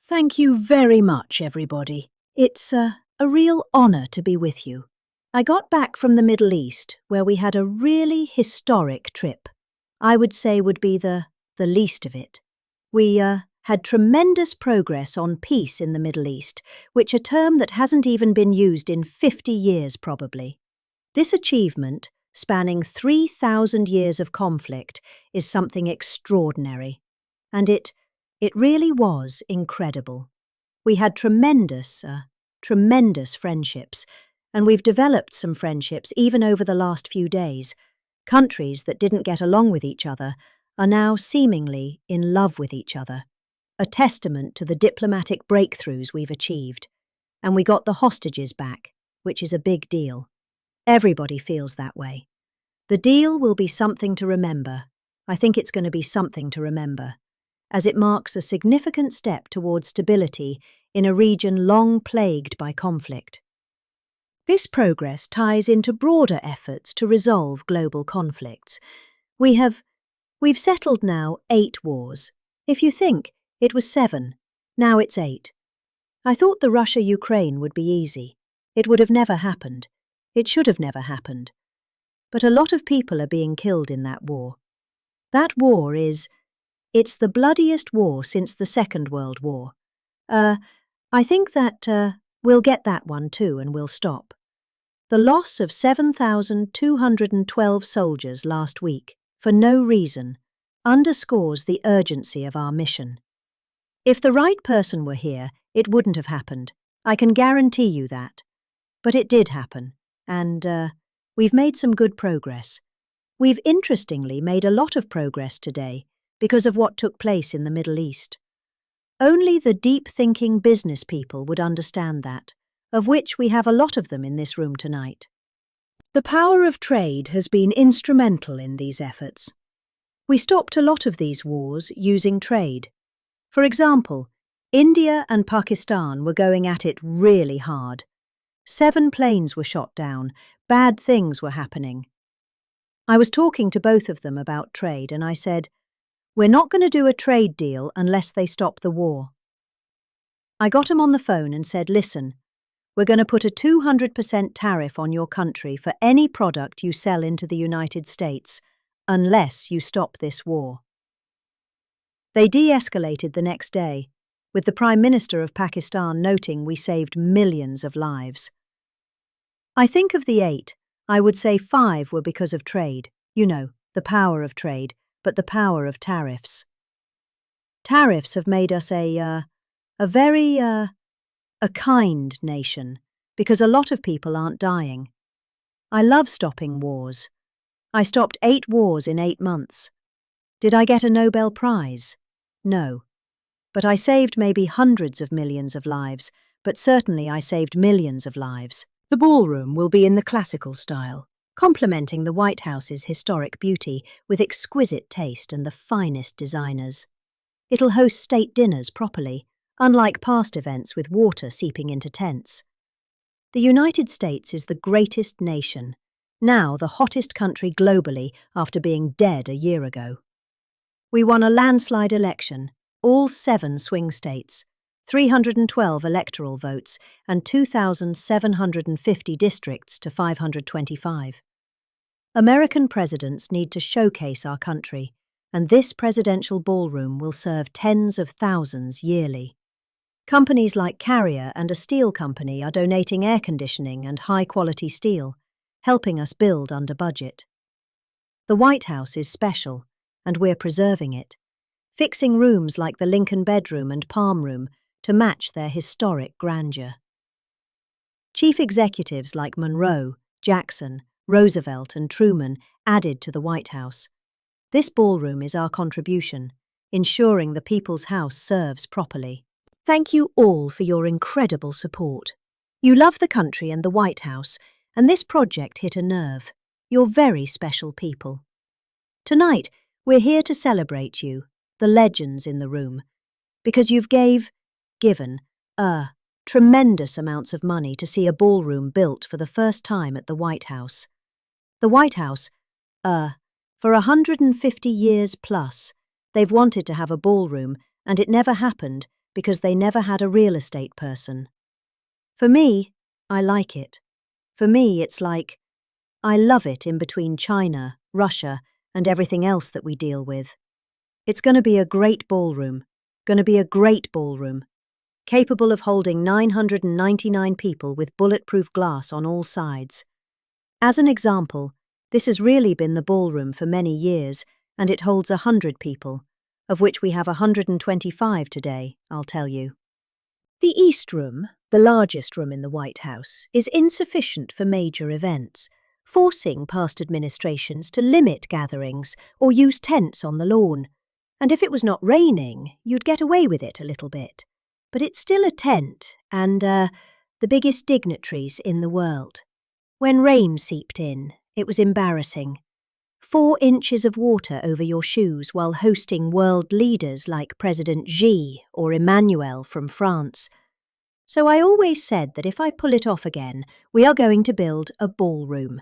Thank you very much, everybody. It's a real honour to be with you. I got back from the Middle East, where we had a really historic trip. I would say would be the least of it. We had tremendous progress on peace in the Middle East, which a term that hasn't even been used in 50 years probably. This achievement, spanning 3,000 years of conflict, is something extraordinary. And it really was incredible. We had tremendous friendships, and we've developed some friendships even over the last few days. Countries that didn't get along with each other are now seemingly in love with each other, a testament to the diplomatic breakthroughs we've achieved. And we got the hostages back, which is a big deal. Everybody feels that way. The deal will be something to remember. I think it's going to be something to remember, as it marks a significant step towards stability in a region long plagued by conflict. This progress ties into broader efforts to resolve global conflicts. We've settled now 8 wars. If you think, it was 7. Now it's 8. I thought the Russia-Ukraine would be easy. It would have never happened. It should have never happened. But a lot of people are being killed in that war. That war it's the bloodiest war since the Second World War. I think that we'll get that one too and we'll stop. The loss of 7,212 soldiers last week, for no reason, underscores the urgency of our mission. If the right person were here, it wouldn't have happened. I can guarantee you that. But it did happen, and we've made some good progress. We've interestingly made a lot of progress today because of what took place in the Middle East. Only the deep-thinking business people would understand that, of which we have a lot of them in this room tonight. The power of trade has been instrumental in these efforts. We stopped a lot of these wars using trade. For example, India and Pakistan were going at it really hard. 7 planes were shot down, bad things were happening. I was talking to both of them about trade and I said, "We're not going to do a trade deal unless they stop the war." I got him on the phone and said, "Listen, we're going to put a 200% tariff on your country for any product you sell into the United States, unless you stop this war." They de-escalated the next day, with the Prime Minister of Pakistan noting we saved millions of lives. I think of the 8, I would say 5 were because of trade. You know, the power of trade, but the power of tariffs. Tariffs have made us a very kind nation, because a lot of people aren't dying. I love stopping wars. I stopped 8 wars in 8 months. Did I get a Nobel Prize? No. But I saved maybe hundreds of millions of lives, but certainly I saved millions of lives. The ballroom will be in the classical style, complementing the White House's historic beauty with exquisite taste and the finest designers. It'll host state dinners properly, unlike past events with water seeping into tents. The United States is the greatest nation, now the hottest country globally after being dead a year ago. We won a landslide election, all 7 swing states, 312 electoral votes and 2,750 districts to 525. American presidents need to showcase our country, and this presidential ballroom will serve tens of thousands yearly. Companies like Carrier and a steel company are donating air conditioning and high-quality steel, helping us build under budget. The White House is special, and we're preserving it, fixing rooms like the Lincoln bedroom and Palm room to match their historic grandeur. Chief executives like Monroe, Jackson, Roosevelt and Truman added to the White House. This ballroom is our contribution, ensuring the People's House serves properly. Thank you all for your incredible support. You love the country and the White House, and this project hit a nerve. You're very special people. Tonight, we're here to celebrate you, the legends in the room, because you've given tremendous amounts of money to see a ballroom built for the first time at the White House. The White House, for 150 years plus, they've wanted to have a ballroom, and it never happened, because they never had a real estate person. For me, I like it. For me, it's like, I love it in between China, Russia, and everything else that we deal with. It's going to be a great ballroom, capable of holding 999 people with bulletproof glass on all sides. As an example, this has really been the ballroom for many years, and it holds 100 people, of which we have 125 today, I'll tell you. The East Room, the largest room in the White House, is insufficient for major events, forcing past administrations to limit gatherings or use tents on the lawn. And if it was not raining, you'd get away with it a little bit. But it's still a tent, and the biggest dignitaries in the world. When rain seeped in, it was embarrassing. 4 inches of water over your shoes while hosting world leaders like President Xi or Emmanuel from France. So I always said that if I pull it off again, we are going to build a ballroom.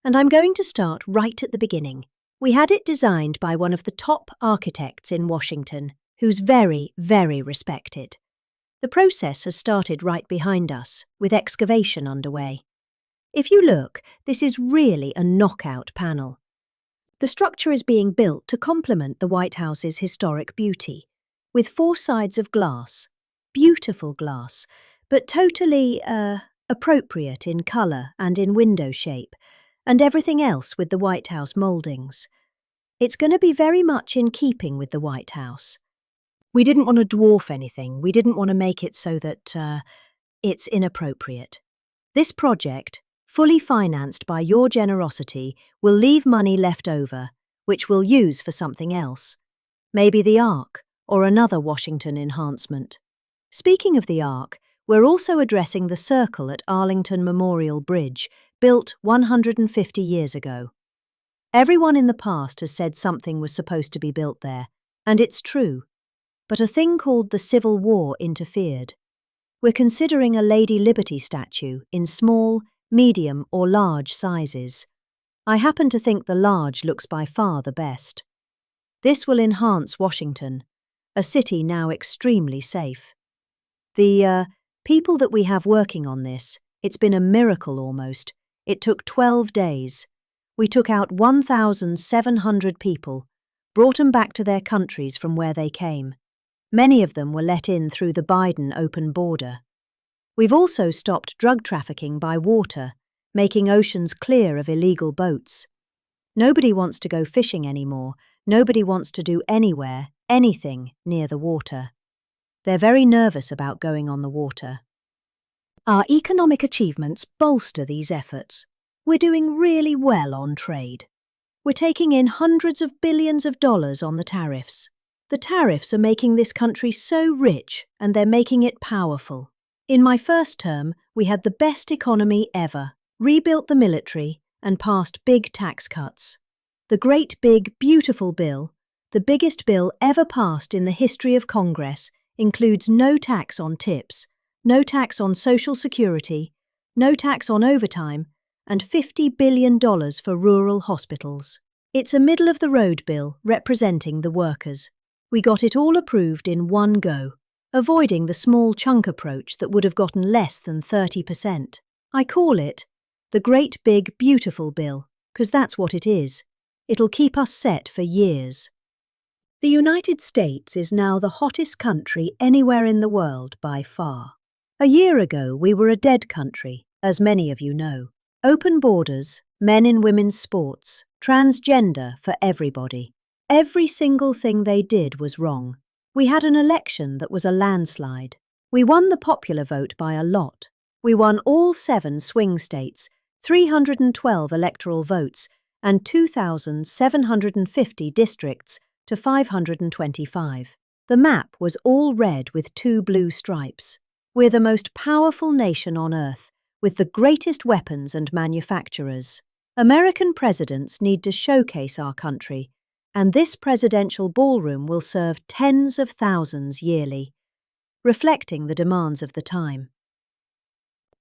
And I'm going to start right at the beginning. We had it designed by one of the top architects in Washington, who's very, very respected. The process has started right behind us, with excavation underway. If you look, this is really a knockout panel. The structure is being built to complement the White House's historic beauty, with 4 sides of glass, beautiful glass, but totally appropriate in colour and in window shape, and everything else with the White House mouldings. It's going to be very much in keeping with the White House. We didn't want to dwarf anything. We didn't want to make it so that it's inappropriate. This project, fully financed by your generosity, will leave money left over, which we'll use for something else. Maybe the Ark, or another Washington enhancement. Speaking of the Ark, we're also addressing the circle at Arlington Memorial Bridge, built 150 years ago. Everyone in the past has said something was supposed to be built there, and it's true. But a thing called the Civil War interfered. We're considering a Lady Liberty statue in small, medium or large sizes. I happen to think the large looks by far the best. This will enhance Washington, a city now extremely safe. The people that we have working on this, it's been a miracle almost. It took 12 days. We took out 1,700 people, brought them back to their countries from where they came. Many of them were let in through the Biden open border. We've also stopped drug trafficking by water, making oceans clear of illegal boats. Nobody wants to go fishing anymore. Nobody wants to do anything near the water. They're very nervous about going on the water. Our economic achievements bolster these efforts. We're doing really well on trade. We're taking in hundreds of billions of dollars on the tariffs. The tariffs are making this country so rich, and they're making it powerful. In my first term, we had the best economy ever, rebuilt the military, and passed big tax cuts. The great big beautiful bill, the biggest bill ever passed in the history of Congress, includes no tax on tips, no tax on Social Security, no tax on overtime, and $50 billion for rural hospitals. It's a middle-of-the-road bill representing the workers. We got it all approved in one go, avoiding the small chunk approach that would have gotten less than 30%. I call it the Great Big Beautiful Bill, because that's what it is. It'll keep us set for years. The United States is now the hottest country anywhere in the world by far. A year ago, we were a dead country, as many of you know. Open borders, men in women's sports, transgender for everybody. Every single thing they did was wrong. We had an election that was a landslide. We won the popular vote by a lot. We won all 7 swing states, 312 electoral votes, and 2,750 districts to 525. The map was all red with 2 blue stripes. We're the most powerful nation on earth, with the greatest weapons and manufacturers. American presidents need to showcase our country, and this presidential ballroom will serve tens of thousands yearly, reflecting the demands of the time.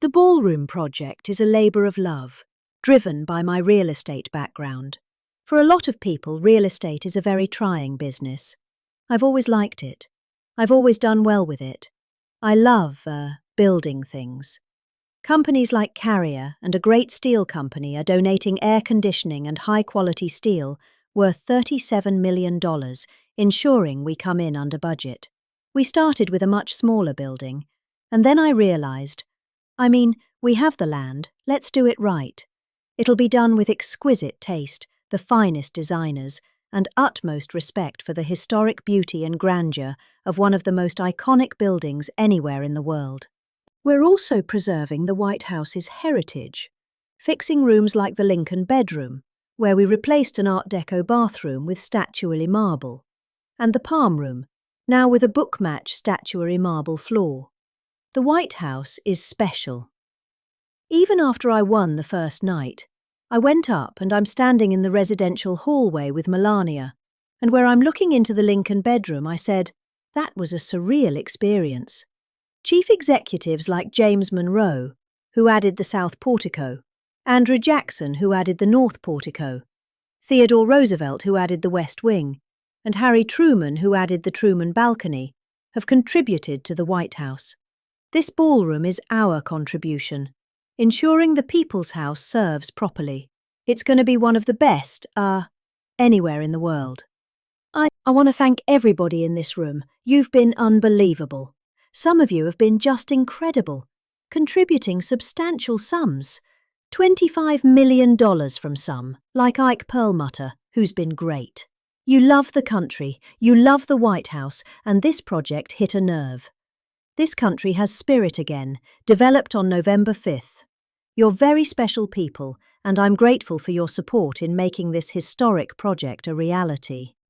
The Ballroom project is a labour of love, driven by my real estate background. For a lot of people, real estate is a very trying business. I've always liked it. I've always done well with it. I love building things. Companies like Carrier and a great steel company are donating air conditioning and high-quality steel worth $37 million, ensuring we come in under budget. We started with a much smaller building, and then I realized, we have the land, let's do it right. It'll be done with exquisite taste, the finest designers, and utmost respect for the historic beauty and grandeur of one of the most iconic buildings anywhere in the world. We're also preserving the White House's heritage, fixing rooms like the Lincoln bedroom, where we replaced an Art Deco bathroom with statuary marble, and the Palm Room, now with a book-match statuary marble floor. The White House is special. Even after I won the first night, I went up and I'm standing in the residential hallway with Melania, and where I'm looking into the Lincoln bedroom, I said, that was a surreal experience. Chief executives like James Monroe, who added the South Portico, Andrew Jackson, who added the North Portico, Theodore Roosevelt, who added the West Wing, and Harry Truman, who added the Truman Balcony, have contributed to the White House. This ballroom is our contribution, ensuring the People's House serves properly. It's going to be one of the best, anywhere in the world. I want to thank everybody in this room. You've been unbelievable. Some of you have been just incredible, contributing substantial sums. $25 million from some, like Ike Perlmutter, who's been great. You love the country, you love the White House, and this project hit a nerve. This country has spirit again, developed on November 5th. You're very special people, and I'm grateful for your support in making this historic project a reality.